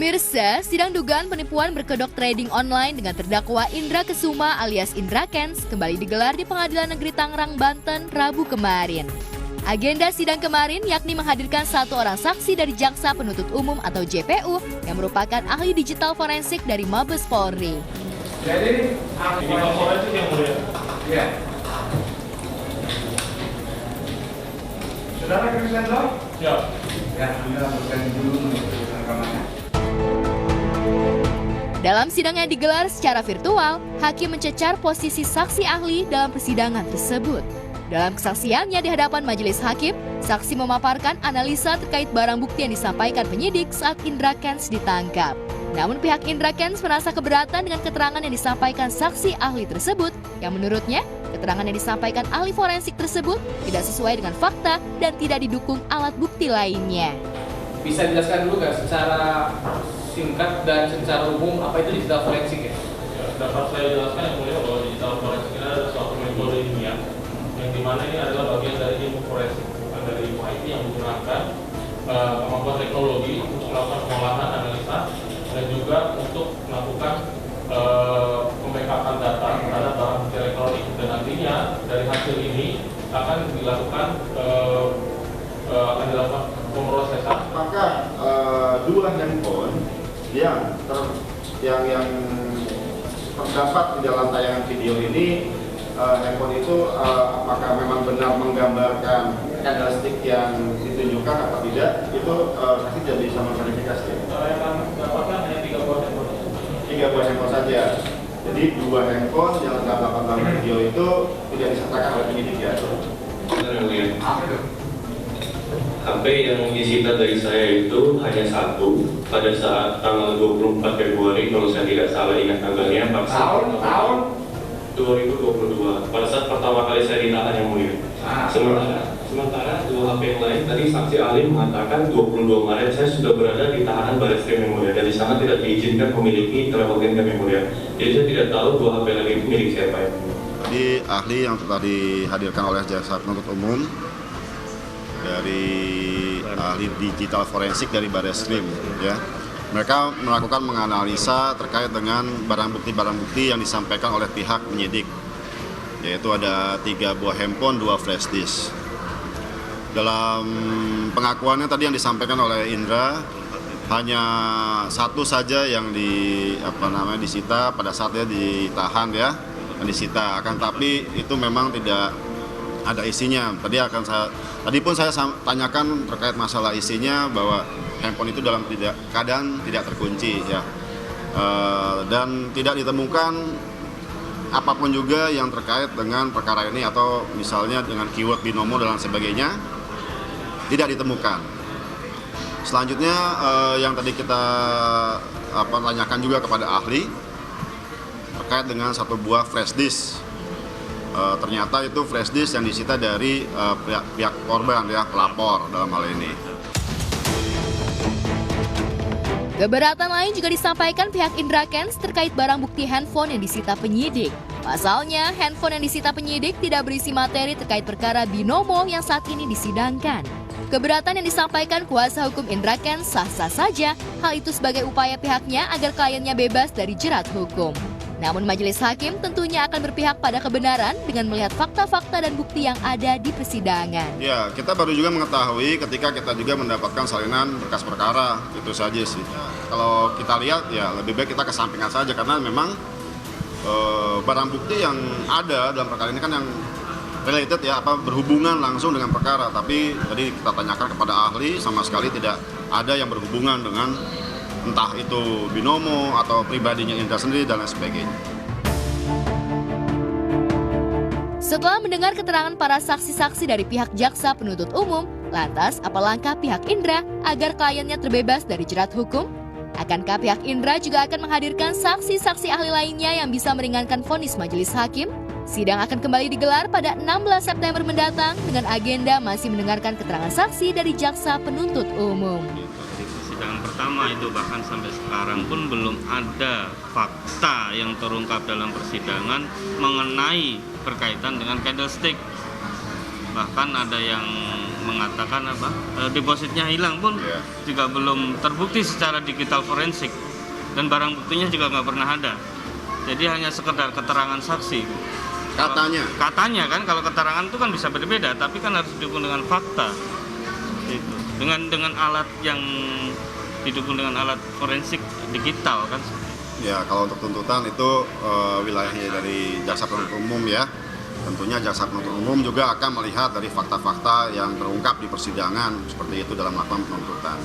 Pemirsa, sidang dugaan penipuan berkedok trading online dengan terdakwa Indra Kesuma alias Indra Kents kembali digelar di Pengadilan Negeri Tangerang, Banten, Rabu kemarin. Agenda sidang kemarin yakni menghadirkan satu orang saksi dari Jaksa Penuntut Umum atau JPU yang merupakan ahli digital forensik dari Mabes Polri. Jadi, digital forensik yang mulia. Iya. Saudara Krisnanto? Ya. Ya, Anda lakukan dulu untuk rekamannya. Dalam sidang yang digelar secara virtual, hakim mencecar posisi saksi ahli dalam persidangan tersebut. Dalam kesaksiannya di hadapan majelis hakim, saksi memaparkan analisa terkait barang bukti yang disampaikan penyidik saat Indra Kents ditangkap. Namun pihak Indra Kents merasa keberatan dengan keterangan yang disampaikan saksi ahli tersebut, yang menurutnya keterangan yang disampaikan ahli forensik tersebut tidak sesuai dengan fakta dan tidak didukung alat bukti lainnya. Bisa dijelaskan dulu nggak secara singkat dan secara umum apa itu digital forensik ya? Ya, dapat saya jelaskan yang mulia bahwa digital forensik ini adalah suatu metode ilmiah yang dimana ini adalah bagian dari ilmu forensik, bukan dari ilmu IT yang menggunakan kemampuan teknologi untuk melakukan pengolahan analisa dan juga untuk melakukan pembackupan data terhadap barang bukti elektronik, dan nantinya dari hasil ini akan dilakukan pemrosesan. Maka dua handphone yang terdapat di dalam tayangan video ini, handphone itu apakah memang benar menggambarkan candlestick yang ditunjukkan atau tidak, itu saksi tidak bisa memverifikasi. Yang dapatkan hanya 3 buah handphone. 3 buah handphone saja. Jadi 2 handphone yang terdapat dalam video itu tidak disertakan oleh penyidik ya. HP yang disita dari saya itu hanya satu pada saat tanggal 24 Februari kalau saya tidak salah ingat tanggalnya Tahun 2022 pada saat pertama kali saya ditahan yang mulia. Sementara 2 HP yang lain tadi saksi ahli mengatakan 22 Maret saya sudah berada di tahanan Barreskrim yang mulia dan di sana tidak diizinkan memiliki travel genggam yang mulia. Jadi saya tidak tahu 2 HP lagi itu milik siapa ya. Tadi ahli yang telah dihadirkan oleh Jaksa Penuntut Umum dari ahli digital forensik dari Barreskrim ya. Mereka melakukan menganalisa terkait dengan barang bukti yang disampaikan oleh pihak penyidik, yaitu ada 3 buah handphone, 2 flash disk. Dalam pengakuannya tadi yang disampaikan oleh Indra, hanya satu saja yang disita pada saat dia ditahan ya, dan disita. Akan tapi itu memang tidak ada isinya. Tadi pun saya tanyakan terkait masalah isinya bahwa handphone itu dalam keadaan tidak terkunci ya, dan tidak ditemukan apapun juga yang terkait dengan perkara ini atau misalnya dengan keyword binomo dan sebagainya tidak ditemukan. Selanjutnya yang tadi kita tanyakan juga kepada ahli terkait dengan 1 buah flash disk. Ternyata itu flash disk yang disita dari pihak korban ya, pelapor dalam hal ini. Keberatan lain juga disampaikan pihak Indra Kents terkait barang bukti handphone yang disita penyidik. Pasalnya, handphone yang disita penyidik tidak berisi materi terkait perkara binomo yang saat ini disidangkan. Keberatan yang disampaikan kuasa hukum Indra Kents sah-sah saja, hal itu sebagai upaya pihaknya agar kliennya bebas dari jerat hukum. Namun majelis hakim tentunya akan berpihak pada kebenaran dengan melihat fakta-fakta dan bukti yang ada di persidangan. Ya, kita baru juga mengetahui ketika kita juga mendapatkan salinan berkas perkara, itu saja sih. Kalau kita lihat ya lebih baik kita kesampingkan saja karena memang barang bukti yang ada dalam perkara ini kan yang related ya, berhubungan langsung dengan perkara. Tapi tadi kita tanyakan kepada ahli, sama sekali tidak ada yang berhubungan dengan entah itu binomo atau pribadinya Indra sendiri dan lain sebagainya. Setelah mendengar keterangan para saksi-saksi dari pihak Jaksa Penuntut Umum, lantas apa langkah pihak Indra agar kliennya terbebas dari jerat hukum? Akankah pihak Indra juga akan menghadirkan saksi-saksi ahli lainnya yang bisa meringankan vonis majelis hakim? Sidang akan kembali digelar pada 16 September mendatang dengan agenda masih mendengarkan keterangan saksi dari Jaksa Penuntut Umum. Sidang pertama itu bahkan sampai sekarang pun belum ada fakta yang terungkap dalam persidangan mengenai berkaitan dengan candlestick. Bahkan ada yang mengatakan depositnya hilang pun juga belum terbukti secara digital forensik, dan barang buktinya juga nggak pernah ada. Jadi hanya sekedar keterangan saksi. Katanya kan, kalau keterangan itu kan bisa berbeda, tapi kan harus didukung dengan fakta. Itu. Dengan alat yang didukung dengan alat forensik digital kan. Ya, kalau untuk tuntutan itu wilayahnya dari jaksa penuntut umum ya. Tentunya jaksa penuntut umum juga akan melihat dari fakta-fakta yang terungkap di persidangan seperti itu dalam melakukan penuntutan.